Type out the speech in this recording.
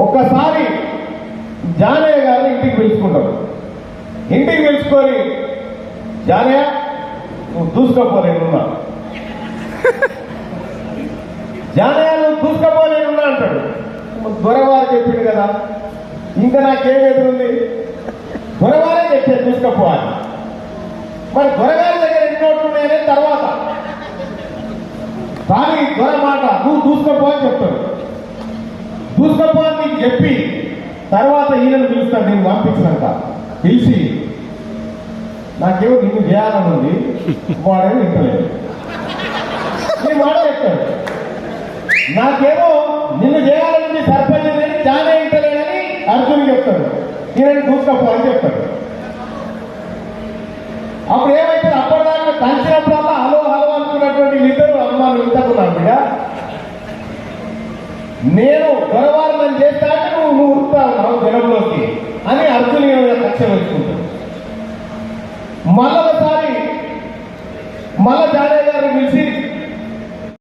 ఒక్కసారి జానయ్య గారు ఇంటికి పిలుచుకుంటారు. ఇంటికి పిలుచుకొని జానయ్య నువ్వు దూసుకపోలేనున్నా, జానయ్య నువ్వు దూసుకపోలేనున్నా అంటాడు. దొరవారు చెప్పిండు కదా, ఇంకా నాకేం ఎదురుంది, దొరవారే చెప్పాడు దూసుకపోవాలి. మరి దొరగారి దగ్గర ఎన్ని నోట్లు ఉన్నాయనే తర్వాత కానీ దొర మాట నువ్వు దూసుకపో అని చెప్తాడు. దూసుకపో అని నీకు చెప్పి తర్వాత ఈయనను పిలుస్తాడు. నేను పంపించినాక పిలిచి నాకేమో నిన్ను చేయాలని ఉంది, వాడేమో ఇంటలేదు. నీ మాట చెప్తాడు. నాకేమో నిన్ను చేయాలని సర్పంచ్ జానే ఇంటలేదని అర్జున్ చెప్తాడు. ఈయనని దూసుకపో అని చెప్తాడు. అప్పుడు ఏమైతే అప్పటిదాకా కలిసినప్పుడల్లా హలో హలో అనుకున్నటువంటి ఇద్దరు అనుమానం ఇంతకున్నాను బిడ్డ. నేను దొరవారిని చేస్తాను, నువ్వు ఉరుకుతావు జనంలోకి అని అర్జున్ కక్ష వేసుకుంటాడు. మళ్ళొకసారి జానయ్య గారిని పిలిచి